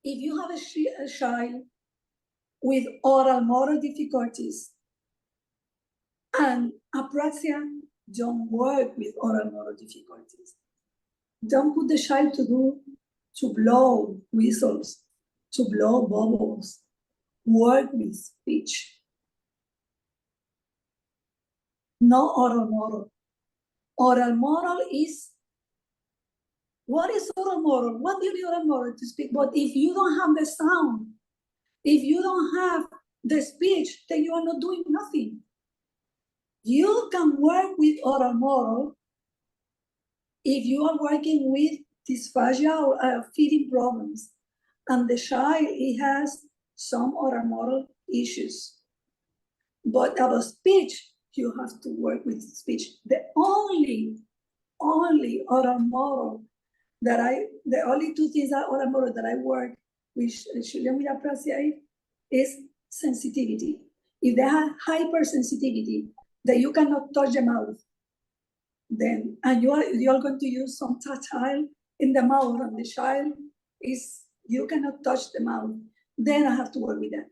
if you have a child with oral motor difficulties, and apraxia don't work with oral motor difficulties, don't put the child to blow whistles, to blow bubbles. Work with speech. No oral motor. Oral motor is, what is oral motor? What do you need oral motor to speak? But if you don't have the sound, if you don't have the speech, then you are not doing nothing. You can work with oral motor if you are working with dysphagia or feeding problems, and the child, he has some oral motor issues. But about speech, you have to work with speech. The only oral motor the only 2 things that oral motor that I work with children with apraxia is sensitivity. If they have hypersensitivity, that you cannot touch the mouth, then, and you're going to use some tactile in the mouth, and the child is, you cannot touch the mouth, then I have to work with that.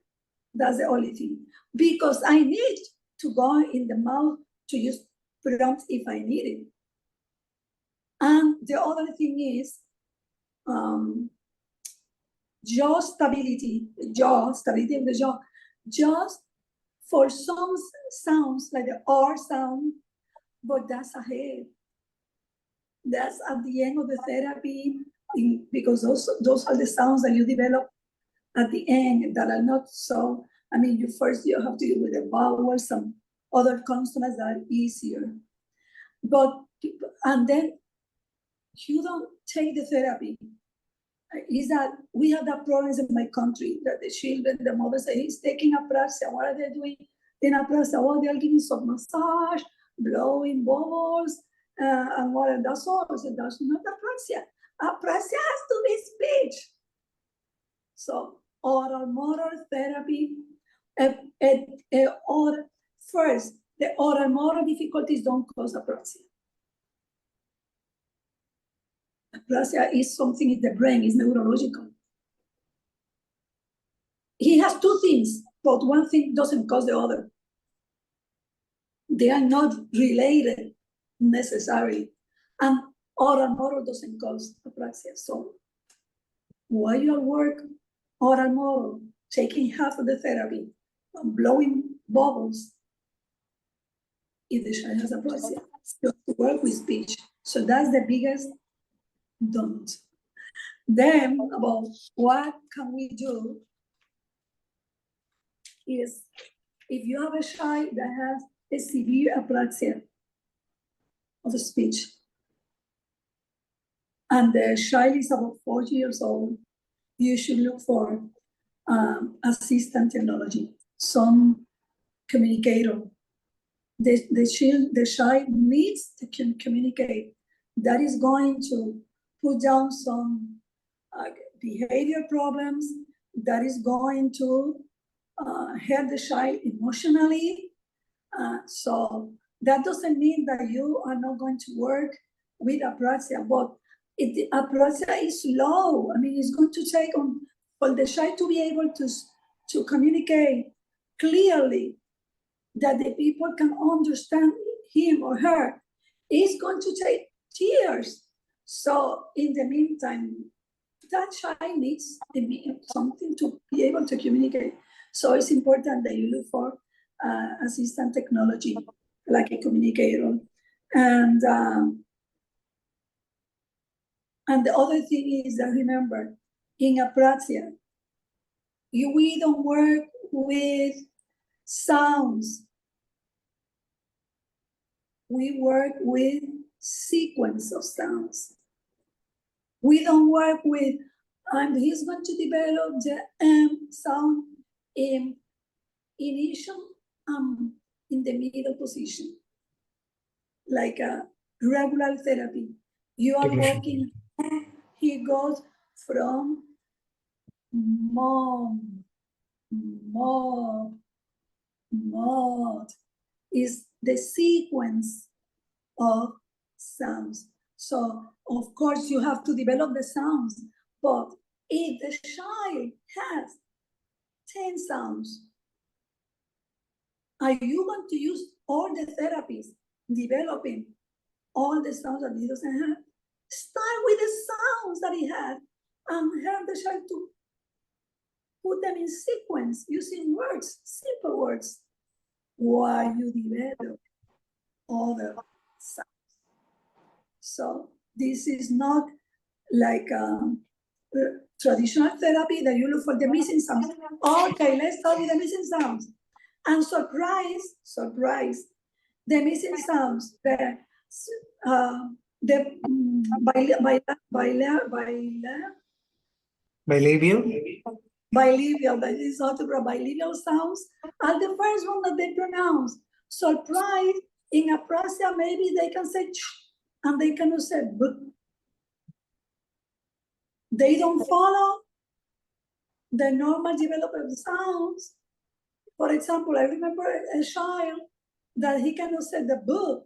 That's the only thing. Because I need to go in the mouth to use prompts if I need it. And the other thing is jaw stability of the jaw. Just for some sounds like the R sound, but that's ahead. That's at the end of the therapy, because those are the sounds that you develop at the end that are not so. I mean, you have to deal with the vowels and other consonants that are easier. But, and then you don't take the therapy. Is that we have that problems in my country that the children, the mother say, he's taking apraxia. What are they doing in apraxia? Oh, they're giving some massage, blowing bubbles, and what? And that's all. So that's not apraxia. Apraxia has to be speech. So oral motor therapy, or first, the oral motor difficulties don't cause apraxia. Apraxia is something in the brain, is neurological. He has two things, but one thing doesn't cause the other. They are not related necessarily. And oral motor doesn't cause apraxia. So while you work oral motor, taking half of the therapy, and blowing bubbles, if the child has apraxia, you have to work with speech. So that's the biggest don't. Then about what can we do is, if you have a child that has a severe apraxia of speech, and the child is about 4 years old, you should look for assistant technology, some communicator. The child needs to communicate. That is going to put down some behavior problems, that is going to help the child emotionally. So that doesn't mean that you are not going to work with apraxia, but apraxia is slow. I mean, it's going to take on for the child to be able to communicate clearly, that the people can understand him or her. It's going to take years. So in the meantime, that child needs something to be able to communicate. So it's important that you look for assistant technology, like a communicator. And the other thing is that, remember, in apraxia, we don't work with sounds. We work with sequence of sounds. We don't work with, and he's going to develop the M sound in initial in the middle position, like a regular therapy. You are working, he goes from mom, is the sequence of sounds. So of course you have to develop the sounds, but if the child has 10 sounds, are you going to use all the therapies developing all the sounds that he doesn't have? Start with the sounds that he had and help the child to put them in sequence using words, simple words, while you develop other sounds. So this is not like traditional therapy that you look for the missing sounds. Okay, let's start with the missing sounds. And surprise, the missing sounds, bilabial, that is autograph, bilabial sounds are the first one that they pronounce. Surprise, in apraxia, maybe they can say ch, and they cannot say b. They don't follow the normal development of sounds. For example, I remember a child that he cannot say the b,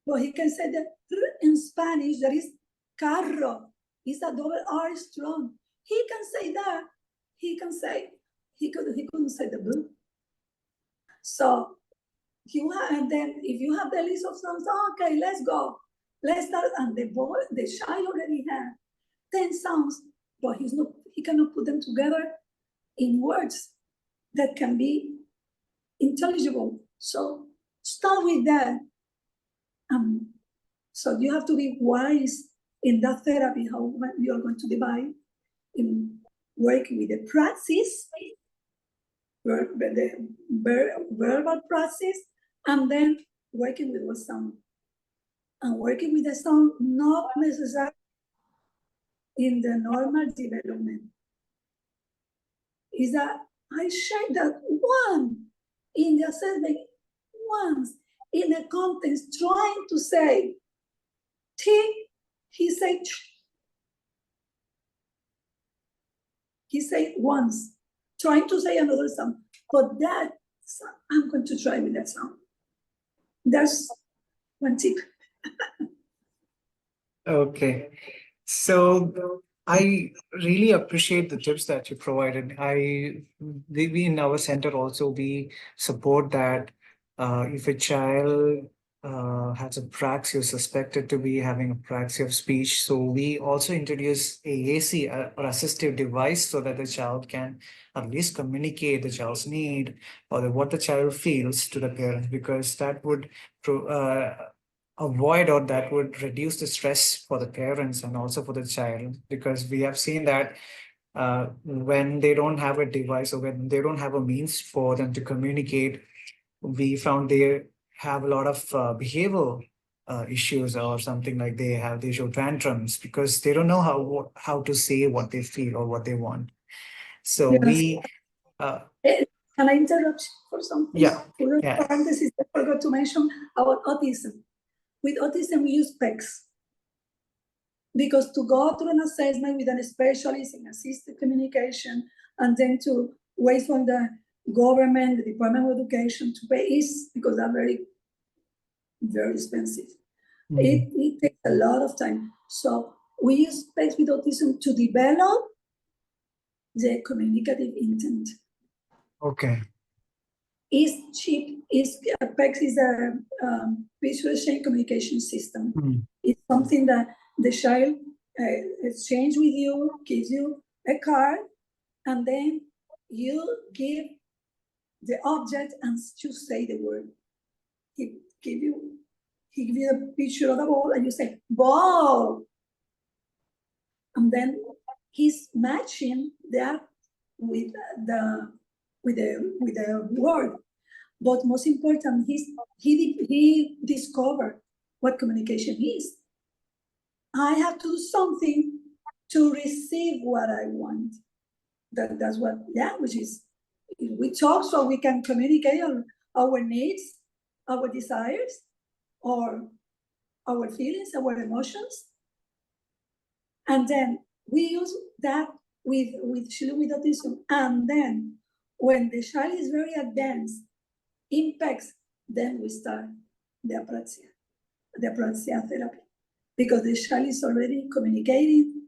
but he can say the r in Spanish, that is Carro is a double R strong. He can say that. He can say, he couldn't say the blue. So you have, and then if you have the list of sounds, okay, let's go. Let's start. And the child already had 10 sounds, but he cannot put them together in words that can be intelligible. So start with that. So you have to be wise in that therapy, how you are going to divide in working with the praxis, the verbal praxis, and then working with the sound. And working with the sound, not necessarily in the normal development. Is that I checked that one in the assessment, once in a context trying to say T, he said ch. He said once, trying to say another sound, but that I'm going to try with that sound. That's one tip. Okay. So I really appreciate the tips that you provided. We in our center also, we support that if a child has apraxia, suspected to be having apraxia of speech, so we also introduce AAC or assistive device so that the child can at least communicate the child's need or what the child feels to the parents, because that would avoid or that would reduce the stress for the parents and also for the child, because we have seen that when they don't have a device or when they don't have a means for them to communicate, we found they have a lot of behavioral issues or something, like they show tantrums because they don't know how to say what they feel or what they want. So Yes. we Can I interrupt for something? yeah. Parenthesis, I forgot to mention about autism. With autism, we use PECs. Because to go through an assessment with a specialist in assistive communication and then to wait for the government, the Department of Education to pay is because they're very, very expensive. It takes a lot of time. So we use PECs with autism to develop the communicative intent. Okay. Is cheap. PECs is a visual chain communication system. It's something that the child exchange with you, gives you a card, and then you give the object and you say the word. He give you a picture of the ball and you say ball, and then he's matching that with the word. But most important, he discovered what communication is. I have to do something to receive what I want. That's what language is. We talk so we can communicate our needs, our desires, or our feelings, our emotions. And then we use that with children with autism. And then when the child is very advanced, impacts, then we start the apraxia therapy. Because the child is already communicating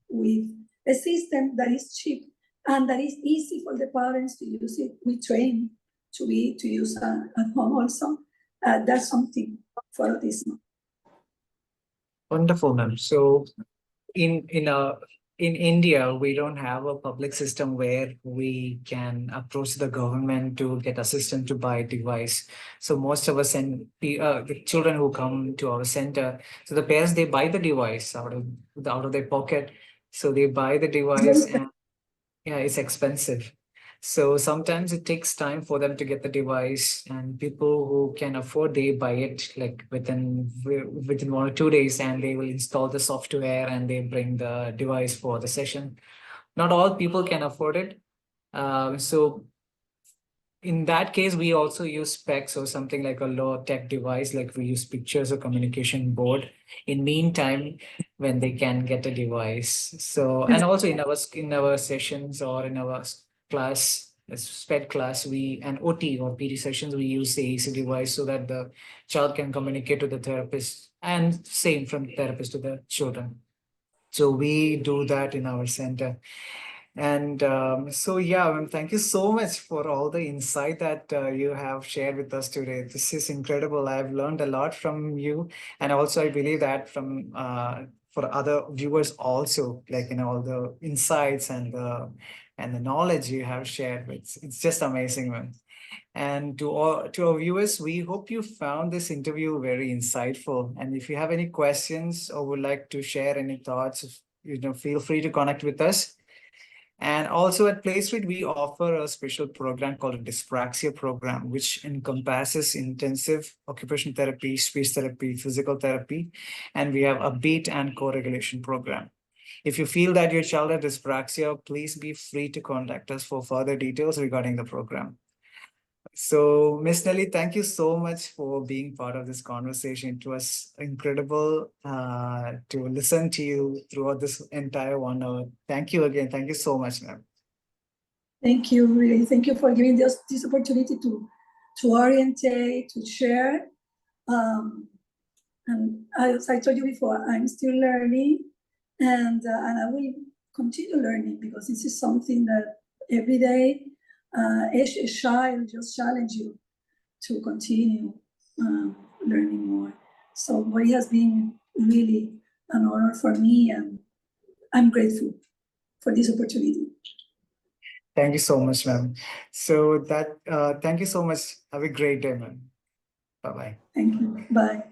with a system that is cheap and that is easy for the parents to use it. We train to use at home also. That's something for autism. Wonderful, ma'am. So in India, we don't have a public system where we can approach the government to get assistance to buy a device. So most of us and the children who come to our center, so the parents, they buy the device out of their pocket. So they buy the device and yeah, it's expensive. So sometimes it takes time for them to get the device, and people who can afford, they buy it like within 1 or 2 days, and they will install the software and they bring the device for the session. Not all people can afford it. So in that case, we also use specs or something like a low tech device, like we use pictures or communication board in meantime when they can get a device. So, and also in our sessions or in our class, SPED class, and OT or PD sessions, we use the AC device so that the child can communicate to the therapist, and same from the therapist to the children. So we do that in our center. And so, yeah, thank you so much for all the insight that you have shared with us today. This is incredible. I've learned a lot from you. And also, I believe that from for other viewers also, like, all the insights and the knowledge you have shared. It's just amazing, man. And to our viewers, we hope you found this interview very insightful. And if you have any questions or would like to share any thoughts, feel free to connect with us. And also at PlayStreet, we offer a special program called a Dyspraxia program, which encompasses intensive occupational therapy, speech therapy, physical therapy, and we have a beat and co-regulation program. If you feel that your child has dyspraxia, please be free to contact us for further details regarding the program. So, Miss Nellie, thank you so much for being part of this conversation. It was incredible to listen to you throughout this entire 1 hour. Thank you again. Thank you so much, ma'am. Thank you, really. Thank you for giving us this opportunity to orientate, to share. And as I told you before, I'm still learning, and I will continue learning, because this is something that every day a child just challenge you to continue learning more. So it has been really an honor for me, and I'm grateful for this opportunity. Thank you so much, ma'am. So thank you so much. Have a great day, ma'am. Bye-bye. Thank you. Bye.